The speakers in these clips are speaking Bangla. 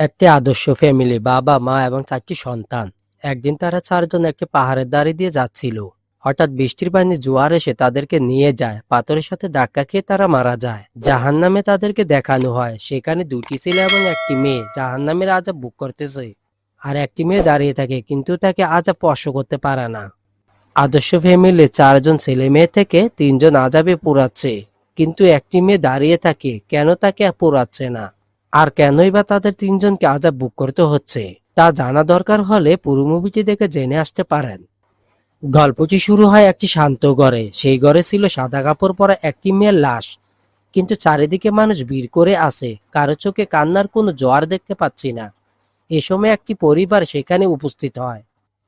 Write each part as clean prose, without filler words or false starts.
একটি আদর্শ ফ্যামিলি, বাবা, মা এবং 4টি সন্তান। একদিন তারা 4 জন একটি পাহাড়ের ধারে দিয়ে যাচ্ছিল। হঠাৎ বৃষ্টির পানি জোয়ার এসে তাদেরকে নিয়ে যায়। পাথরের সাথে ধাক্কা খেয়ে তারা মারা যায়। জাহান্নামে তাদেরকে দেখানো হয়। সেখানে 2টি ছেলে এবং একটি মেয়ে জাহান্নামের আযাব ভোগ করতেছে। আর একটি মেয়ে দাঁড়িয়ে থাকে, কিন্তু তাকে আযাব স্পর্শ করতে পারে না। আদর্শ ফ্যামিলির 4 জন ছেলে মেয়ে থেকে 3 জন আযাবে পোড়াচ্ছে, কিন্তু একটি মেয়ে দাঁড়িয়ে থাকে, কেন তাকে পোড়াচ্ছে না? আর কেনই বা তাদের 3 জনকে আযাব ভোগ করতে হচ্ছে, তা জানা দরকার হলে পুরো মুভিটি দেখে জেনে আসতে পারেন। গল্পটি শুরু হয় একটি শান্ত ঘরে। সেই ঘরে ছিল সাদা কাপড় পরা একটি মেয়ের লাশ, কিন্তু চারিদিকে মানুষ ভিড় করে আছে। কারো চোখে কান্নার কোনো জোয়ার দেখতে পাচ্ছি না। এ সময় একটি পরিবার সেখানে উপস্থিত হয়।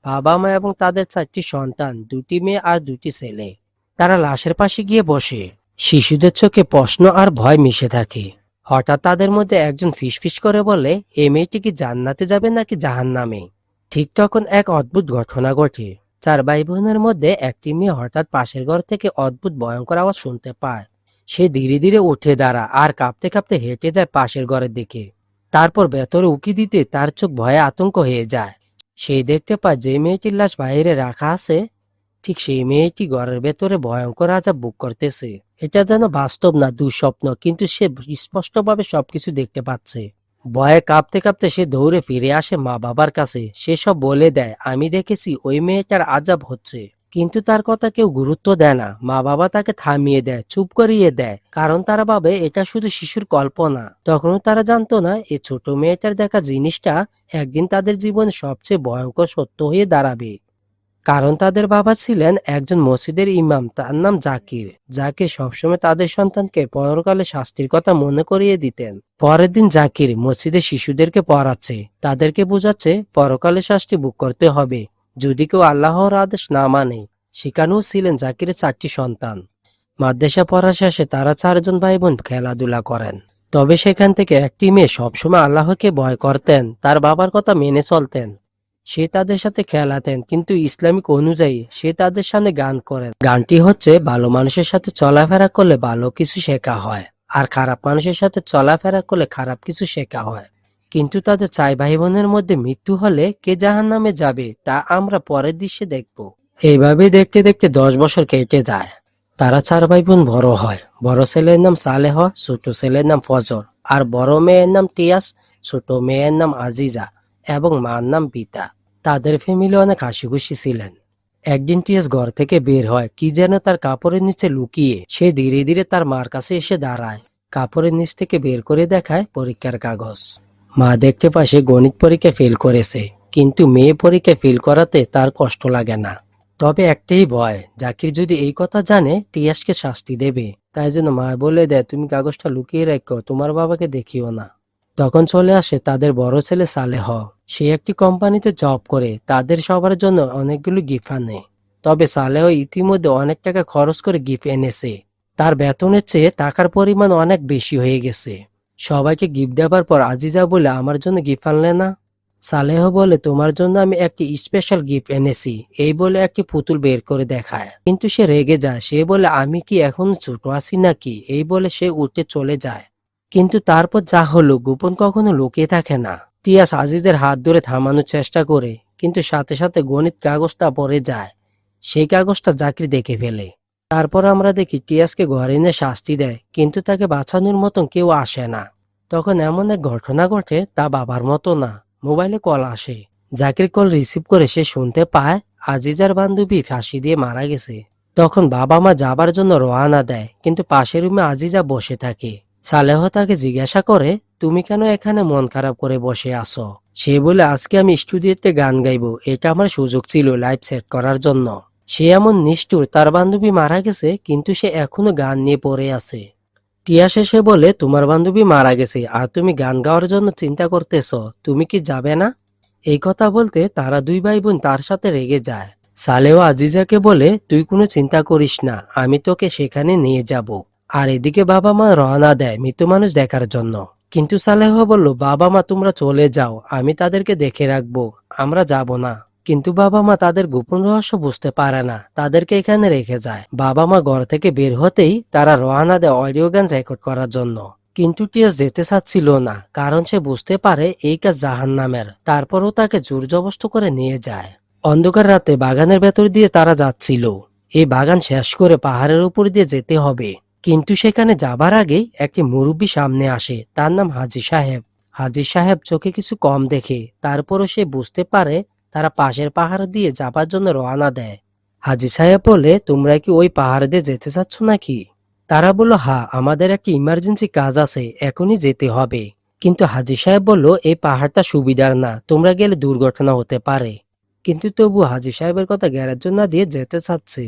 বাবা মা এবং তাদের 4টি সন্তান, 2টি মেয়ে আর 2টি ছেলে। তারা লাশের পাশে গিয়ে বসে। শিশুদের চোখে প্রশ্ন আর ভয় মিশে থাকে। হঠাৎ তাদের মধ্যে একজন ফিসফিস করে বলে, এই মেয়েটি কি জান্নাতে যাবে নাকি জাহান্নামে? ঠিক তখন এক অদ্ভুত ঘটনা ঘটে। 4 ভাই বোনের মধ্যে একটি মেয়ে হঠাৎ পাশের ঘর থেকে অদ্ভুত ভয়ঙ্কর আওয়াজ শুনতে পায়। সে ধীরে ধীরে উঠে দাঁড়ায় আর কাঁপতে কাঁপতে হেঁটে যায় পাশের ঘরের দিকে। তারপর ভেতরে উকি দিতে তার চোখ ভয়ে আতঙ্ক হয়ে যায়। সে দেখতে পায় যে মেয়েটির লাশ বাইরে রাখা আছে, ঠিক সেই মেয়েটি ঘরের ভেতরে ভয়ঙ্কর আযাব ভোগ করতেছে। এটা যেন বাস্তব না, দুঃস্বপ্ন, কিন্তু সে স্পষ্টভাবে সবকিছু দেখতে পাচ্ছে। ভয়ে কাঁপতে কাঁপতে সে দৌড়ে ফিরে আসে মা বাবার কাছে। সে সব বলে দেয়, আমি দেখেছি ওই মেয়েটার আযাব হচ্ছে। কিন্তু তার কথা কেউ গুরুত্ব দেয় না। মা বাবা তাকে থামিয়ে দেয়, চুপ করিয়ে দেয়, কারণ তারা ভাবে এটা শুধু শিশুর কল্পনা। তখনও তারা জানতো না এই ছোট মেয়েটার দেখা জিনিসটা একদিন তাদের জীবনে সবচেয়ে ভয়ঙ্কর সত্য হয়ে দাঁড়াবে। কারণ তাদের বাবা ছিলেন একজন মসজিদের ইমাম, তার নাম জাকির। জাকির সবসময় তাদের সন্তানকে পরকালে শাস্তির কথা মনে করিয়ে দিতেন। পরের দিন জাকির মসজিদে শিশুদেরকে পড়াচ্ছে, তাদেরকে বোঝাচ্ছে পরকালে শাস্তি ভোগ করতে হবে যদি কেউ আল্লাহর আদেশ না মানে। সেখানেও ছিলেন জাকিরের 4টি সন্তান। মাদ্রাসা পড়া শেষে তারা 4 জন ভাই বোন খেলাধুলা করেন। তবে সেখান থেকে একটি মেয়ে সবসময় আল্লাহকে ভয় করতেন, তার বাবার কথা মেনে চলতেন। সে তাদের সাথে খেলাতেন, কিন্তু ইসলামিক অনুযায়ী সে তাদের সামনে গান করেন। গানটি হচ্ছে, ভালো মানুষের সাথে চলাফেরা করলে ভালো কিছু শেখা হয়, আর খারাপ মানুষের সাথে চলাফেরা করলে খারাপ কিছু শেখা হয়। কিন্তু তাদের 4 ভাই বোনের মধ্যে মৃত্যু হলে কে জাহান্নামে যাবে তা আমরা পরের দৃশ্যে দেখব। এইভাবে দেখতে দেখতে 10 বছর কেটে যায়। তারা 4 ভাই বোন বড় হয়। বড় ছেলের নাম সালেহ, ছোট ছেলের নাম ফজর, আর বড় মেয়ের নাম তিয়াস, ছোট মেয়ের নাম আজিজা এবং মার নাম পিতা। তাদের ফ্যামিলি অনেক হাসি খুশি ছিলেন। একদিন টিএস ঘর থেকে বের হয়, কি যেন তার কাপড়ের নিচে লুকিয়ে। সে ধীরে ধীরে তার মার কাছে এসে দাঁড়ায়। কাপড়ের নিচ থেকে বের করে দেখায় পরীক্ষার কাগজ। মা দেখতে পায় সে গণিত পরীক্ষা ফেল করেছে, কিন্তু মেয়ে পরীক্ষা ফেল করাতে তার কষ্ট লাগে না। তবে একটাই ভয়, জাকির যদি এই কথা জানে টিয়াসকে শাস্তি দেবে। তাই জন্য মা বলে দেয়, তুমি কাগজটা লুকিয়ে রাখো, তোমার বাবাকে দেখিও না। তখন চলে আসে তাদের বড় ছেলে সালেহ। সে একটি কোম্পানিতে জব করে, তাদের সবার জন্য অনেকগুলো গিফট আনে। তবে সালেহ ইতিমধ্যে অনেক টাকা খরচ করে গিফট এনেছে। তার বেতনের চেয়ে টাকার পরিমাণ অনেক বেশি হয়ে গেছে। সবাইকে গিফট দেওয়ার পর আজিজা বলে, আমার জন্য গিফট আনলে না? সালেহ বলে, তোমার জন্য আমি একটি স্পেশাল গিফট এনেছি। এই বলে একটি পুতুল বের করে দেখায়, কিন্তু সে রেগে যায়। সে বলে, আমি কি এখন ছোট আছি নাকি? এই বলে সে উঠে চলে যায়। কিন্তু তারপর যা হলো, গোপন কখনো লুকিয়ে থাকে না। তিয়াস আজিজের হাত ধরে থামানোর চেষ্টা করে, কিন্তু সাথে সাথে গণিত কাগজটা পড়ে যায়। সেই কাগজটা জাকির দেখে ফেলে। তারপর আমরা দেখি টিয়াসকে ঘরে এনে শাস্তি দেয়, কিন্তু তাকে বাঁচানোর মতন কেউ আসে না। তখন এমন এক ঘটনা ঘটে, তা বাবার মতো না। মোবাইলে কল আসে। জাকির কল রিসিভ করে সে শুনতে পায় আজিজার বান্ধবী ফাঁসি দিয়ে মারা গেছে। তখন বাবা মা যাবার জন্য রওনা দেয়, কিন্তু পাশের রুমে আজিজা বসে থাকে। সালেহ তাকে জিজ্ঞাসা করে, তুমি কেন এখানে মন খারাপ করে বসে আছো? সে বলে, আজকে আমি স্টুডিওতে গান গাইবো, এটা আমার সুযোগ ছিল লাইভ সেট করার জন্য। সে এমন নিষ্ঠুর, তার বান্ধবী মারা গেছে কিন্তু সে এখনো গান নিয়ে পড়ে আছে। টিয়া শেষে বলে, তোমার বান্ধবী মারা গেছে আর তুমি গান গাওয়ার জন্য চিন্তা করতেছ, তুমি কি যাবে না? এই কথা বলতে তারা 2 ভাই বোন তার সাথে রেগে যায়। সালেহ আজিজাকে বলে, তুই কোনো চিন্তা করিস না, আমি তোকে সেখানে নিয়ে যাব। আর এদিকে বাবা মা রওনা দেয় মৃত মানুষ দেখার জন্য। কিন্তু সালেহ বলল, বাবা মা তোমরা চলে যাও, আমি তাদেরকে দেখে রাখবো, আমরা যাব না। কিন্তু বাবা মা তাদের গোপন রহস্য বুঝতে পারে না, তাদেরকে এখানে রেখে যায়। বাবা মা ঘর থেকে বের হতেই তারা রওনা দেয় অডিও গান রেকর্ড করার জন্য। কিন্তু টিয়াস যেতে চাচ্ছিল না, কারণ সে বুঝতে পারে এই কাজ জাহান্নামের। তারপরও তাকে জোর জবরদস্ত করে নিয়ে যায়। অন্ধকার রাতে বাগানের ভেতর দিয়ে তারা যাচ্ছিল। এই বাগান শেষ করে পাহাড়ের উপর দিয়ে যেতে হবে। কিন্তু সেখানে যাবার আগেই একটি মুরব্বী সামনে আসে, তার নাম হাজী সাহেব। হাজী সাহেব চোখে কিছু কম দেখে, তারপরও সে বুঝতে পারে তারা পাশের পাহাড় দিয়ে যাবার জন্য রওনা দেয়। হাজী সাহেব বলে, তোমরা কি ওই পাহাড় দিয়ে যেতে চাচ্ছ নাকি? তারা বলল, হ্যাঁ, আমাদের একটা ইমার্জেন্সি কাজ আছে, এখনই যেতে হবে। কিন্তু হাজী সাহেব বলল, এই পাহাড়টা সুবিধার না, তোমরা গেলে দুর্ঘটনা হতে পারে। কিন্তু তবু হাজী সাহেবের কথা গ্যারাজ্য না দিয়ে যেতে চাচ্ছে।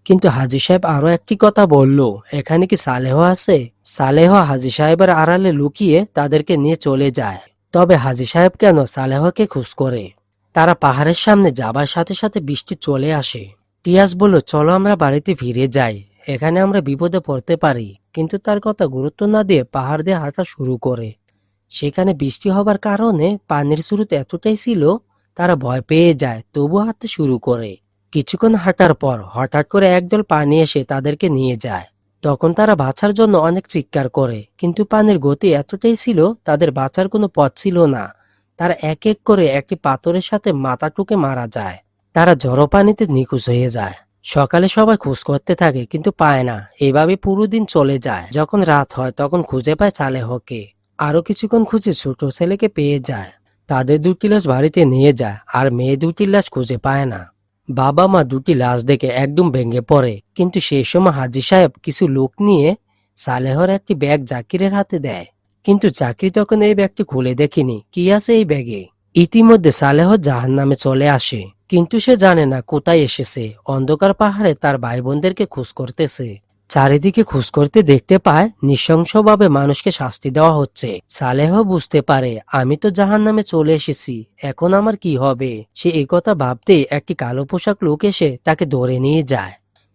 কিন্তু হাজী সাহেব আরো একটি কথা বলল, এখানে কি সালেহ আছে? সালেহ হাজী সাহেবের আড়ালে লুকিয়ে তাদেরকে নিয়ে চলে যায়। তবে হাজী সাহেব কেন সালেহকে খোঁজ করে? তারা পাহাড়ের সামনে যাবার সাথে সাথে বৃষ্টি চলে আসে। টিয়াস বলল, চলো আমরা বাড়িতে ফিরে যাই, এখানে আমরা বিপদে পড়তে পারি। কিন্তু তার কথা গুরুত্ব না দিয়ে পাহাড় দিয়ে হাঁটা শুরু করে। সেখানে বৃষ্টি হবার কারণে পানির স্রোত এতটাই ছিল, তারা ভয় পেয়ে যায়, তবু হাঁটতে শুরু করে। কিছুক্ষণ হাঁটার পর হঠাৎ করে একদল পানি এসে তাদেরকে নিয়ে যায়। তখন তারা বাঁচার জন্য অনেক চিৎকার করে, কিন্তু পানির গতি এতটাই ছিল তাদের বাঁচার কোনো পথ ছিল না। তারা এক এক করে একটি পাথরের সাথে মাথা টুকে মারা যায়। তারা ঝড়ো পানিতে নিখোঁজ হয়ে যায়। সকালে সবাই খোঁজ করতে থাকে, কিন্তু পায় না। এভাবে পুরো দিন চলে যায়। যখন রাত হয় তখন খুঁজে পায় সালেহকে। আরো কিছুক্ষণ খুঁজে ছোট ছেলেকে পেয়ে যায়। তাদের দুটি লাশ বাড়িতে নিয়ে যায়, আর মেয়ে দুটির লাশ খুঁজে পায় না। বাবা মা দুটি লাশ দেখে একদম ভেঙে পড়ে। কিন্তু সেই সময় হাজী সাহেব কিছু লোক নিয়ে সালেহর একটি ব্যাগ জাকিরের হাতে দেয়। কিন্তু জাকির তখন এই ব্যাগটি খুলে দেখেনি কি আছে এই ব্যাগে। ইতিমধ্যে সালেহ জাহান্নামে চলে আসে, কিন্তু সে জানে না কোথায় এসেছে। অন্ধকার পাহাড়ে তার ভাই বোনদেরকে খোঁজ করতেছে। চারিদিকে খোঁজ করতে দেখতে পায় নৃশংসভাবে মানুষকে শাস্তি দেওয়া হচ্ছে। সালেহ বুঝতে পারে, আমি তো জাহান্নামে চলে এসেছি, এখন আমার কি হবে? সে এই কথা ভাবতেই একটি কালো পোশাক লোক এসে তাকে ধরে নিয়ে যায়।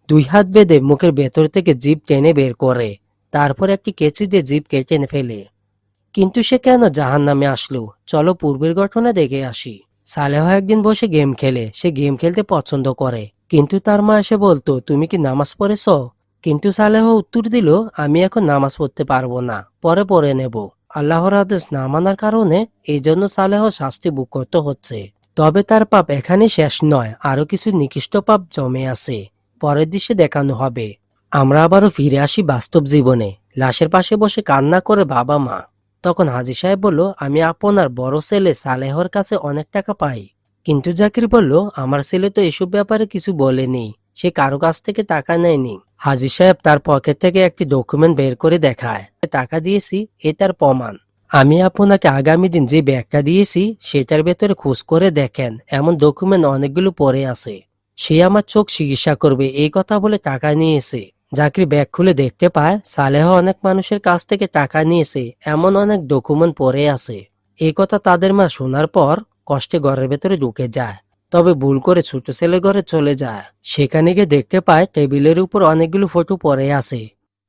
দুই হাত বেঁধে মুখের ভেতর থেকে জিভ টেনে বের করে, তারপর একটি কেচি দিয়ে জিভ কেটে ফেলে। কিন্তু সে কেন জাহান্নামে আসলো? চলো পূর্বের ঘটনা দেখে আসি। সালেহ একদিন বসে গেম খেলে। সে গেম খেলতে পছন্দ করে, কিন্তু তার মা এসে বলতো, তুমি কি নামাজ পড়েছ? কিন্তু সালেহ উত্তর দিল, আমি এখন নামাজ পড়তে পারবো না, পরে পড়ে নেব। আল্লাহর আদেশ না মানার কারণে এই জন্য সালেহ শাস্তি ভোগ করতে হচ্ছে। তবে তার পাপ এখানে শেষ নয়, আরো কিছু নিকৃষ্ট পাপ জমে আছে, পরের দৃশ্যে দেখানো হবে। আমরা আবারও ফিরে আসি বাস্তব জীবনে। লাশের পাশে বসে কান্না করে বাবা মা। তখন হাজী সাহেব বলল, আমি আপনার বড় ছেলে সালেহর কাছে অনেক টাকা পাই। কিন্তু জাকির বলল, আমার ছেলে তো এসব ব্যাপারে কিছু বলেনি, সে কারো কাছ থেকে টাকা নেয়নি। হাজী সাহেব তার পকেট থেকে একটি ডকুমেন্ট বের করে দেখায়, টাকা দিয়েছি, এ তার প্রমাণ। আমি আপনাকে আগামী দিন যে ব্যাগটা দিয়েছি সেটার ভেতরে খোঁজ করে দেখেন, এমন ডকুমেন্ট অনেকগুলো পড়ে আছে। সে আমার চোখ চিকিৎসা করবে, এই কথা বলে টাকা নিয়েছে। জাকির ব্যাগ খুলে দেখতে পায় সালেহ অনেক মানুষের কাছ থেকে টাকা নিয়েছে, এমন অনেক ডকুমেন্ট পড়ে আছে। এই কথা তাদের মা শোনার পর কষ্টে ঘরের ভেতরে ঢুকে যায়। তবে ভুল করে ছোট ছেলে ঘরে চলে যায়। সেখানে গিয়ে দেখতে পায় টেবিলের উপর অনেকগুলো ফটো পড়ে আছে।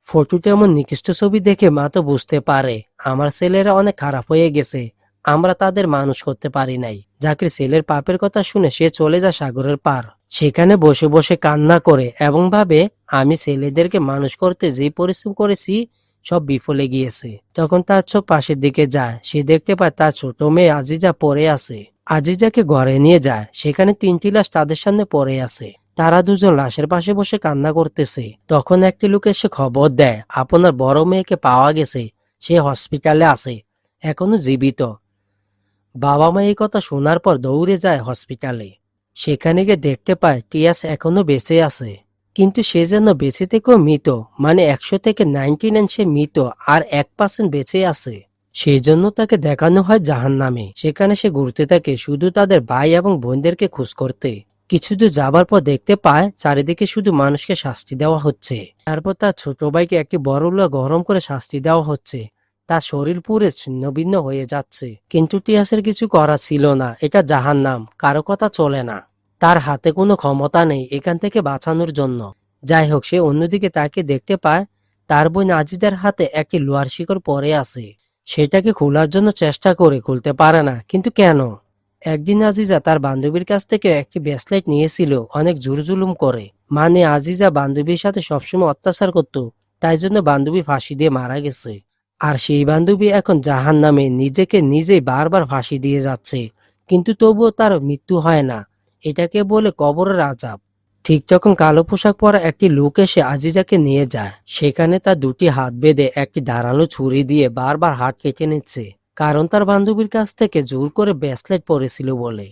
ফটোতে এমন নিকৃষ্ট ছবি দেখে মা তো বুঝতে পারে আমার ছেলেরা অনেক খারাপ হয়ে গেছে, আমরা তাদের মানুষ করতে পারি নাই। জাকির ছেলের পাপের কথা শুনে সে চলে যায় সাগরের পার। সেখানে বসে বসে কান্না করে এবং ভাবে, আমি ছেলেদেরকে মানুষ করতে যে পরিশ্রম করেছি সব বিফলে গিয়েছে। তখন তার চোখ পাশের দিকে যায়, সে দেখতে পায় তার ছোট মেয়ে আজিজা পড়ে আছে। আজিজাকে ঘরে নিয়ে যায়, সেখানে 3টি লাশ তাদের সামনে পড়ে আছে। তারা দুজন লাশের পাশে বসে কান্না করতেছে। তখন একটি লোক এসে খবর দেয়, আপনার বড় মেয়েকে পাওয়া গেছে, সে হসপিটালে আছে, এখনো জীবিত। বাবা মা এই কথা শোনার পর দৌড়ে যায় হসপিটালে। সেখানে গিয়ে দেখতে পায় টিয়াস এখনো বেঁচে আছে, কিন্তু সে যেন বেঁচে থেকেও মৃত, মানে 100 থেকে 99 সে মৃত, আর 1% বেঁচে আছে। সেই জন্য তাকে দেখানো হয় জাহান্নামে। সেখানে সে ঘুরতে থাকে শুধু তাদের ভাই এবং বোনদেরকে খোঁজ করতে। কিছু দূর যাবার পর দেখতে পায় চারিদিকে শুধু মানুষকে শাস্তি দেওয়া হচ্ছে। তারপর তার ছোট ভাইকে একটি বড় লোহা গরম করে শাস্তি দেওয়া হচ্ছে। তার শরীর পুরে ছিন্ন ভিন্ন হয়ে যাচ্ছে। কিন্তু তিয়াসের কিছু করা ছিল না, এটা জাহান্নাম, কারো কথা চলে না। তার হাতে কোনো ক্ষমতা নেই এখান থেকে বাঁচানোর জন্য। যাই হোক, সে অন্যদিকে তাকে দেখতে পায় তার বোন আজিদার হাতে একটি লোহার শিকড় পড়ে আছে। সেটাকে খোলার জন্য চেষ্টা করে, খুলতে পারে না। কিন্তু কেন? একদিন আজিজা তার বান্ধবীর কাছ থেকে একটি ব্রেসলেট নিয়েছিল অনেক জোর জুলুম করে। মানে আজিজা বান্ধবীর সাথে সবসময় অত্যাচার করত, তাই জন্য বান্ধবী ফাঁসি দিয়ে মারা গেছে। আর সেই বান্ধবী এখন জাহান্নামে নিজেকে নিজেই বারবার ফাঁসি দিয়ে যাচ্ছে, কিন্তু তবুও তার মৃত্যু হয় না। এটাকে বলে কবরের আযাব। ঠিক তখন কালো পোশাক পরা একটি লোক এসে আজিজাকে নিয়ে যায়। সেখানে তার দুটি হাত বেঁধে একটি ধারালো ছুরি দিয়ে বারবার হাত কেটে নিচ্ছে, কারণ তার বান্ধবীর কাছ থেকে জোর করে ব্রেসলেট পরেছিল বলে।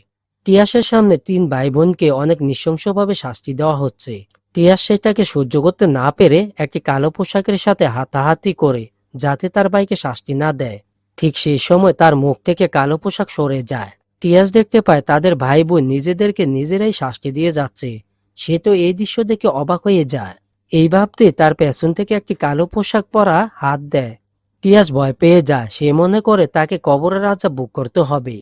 তিয়াসের সামনে তিন ভাই বোনকে অনেক নৃশংসভাবে শাস্তি দেওয়া হচ্ছে। তিয়াস সেটাকে সহ্য করতে না পেরে একটি কালো পোশাকের সাথে হাতাহাতি করে যাতে তার ভাইকে শাস্তি না দেয়। ঠিক সেই সময় তার মুখ থেকে কালো পোশাক সরে যায়। তিয়াস দেখতে পায় তাদের ভাই বোন নিজেদেরকে নিজেরাই শাস্তি দিয়ে যাচ্ছে। সে তো এই দৃশ্য দেখে অবাক হয়ে যায়। এই ভাবতে তার পেছন থেকে একটি কালো পোশাক পরা হাত দেয়। তিয়াস ভয় পেয়ে যায়। সে মনে করে তাকে কবরের আযাব ভোগ করতে হবে।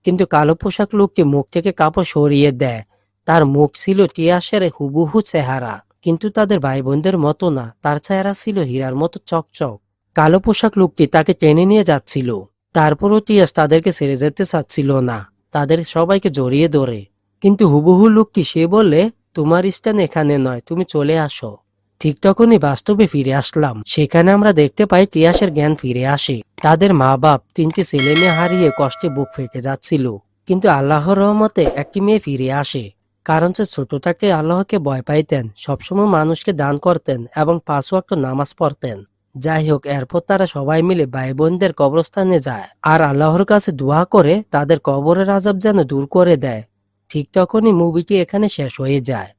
কিন্তু কালো পোশাক লোকটি মুখ থেকে কাপড় সরিয়ে দেয়। তার মুখ ছিল তিয়াসের হুবহু চেহারা, কিন্তু তাদের ভাই বোনদের মতো না। তার চেহারা ছিল হীরার মতো চকচক। কালো পোশাক লোকটি তাকে টেনে নিয়ে যাচ্ছিল। তারপরও তিয়াস তাদেরকে ছেড়ে যেতে চাচ্ছিল না। তাদের সবাইকে জড়িয়ে ধরে। কিন্তু হুবহু লোকটি সে বললে, তোমার স্থান এখানে নয়, তুমি চলে আসো। ঠিক তখনই বাস্তবে ফিরে আসলাম। সেখানে আমরা দেখতে পাই তিয়াসের জ্ঞান ফিরে আসে। তাদের মা বাপ তিনটি ছেলে মেয়ে হারিয়ে কষ্টে বুক ফেটে যাচ্ছিল, কিন্তু আল্লাহর রহমতে একটি মেয়ে ফিরে আসে। কারণ সে ছোট থেকে আল্লাহকে ভয় পাইতেন, সবসময় মানুষকে দান করতেন এবং 5 ওয়াক্ত নামাজ পড়তেন। যাই হোক, এরপর তারা সবাই মিলে ভাই বোনদের কবরস্থানে যায় আর আল্লাহর কাছে দোয়া করে তাদের কবরের আযাব যেন দূর করে দেয়। ঠিক তখনই মুভিটি এখানে শেষ হয়ে যায়।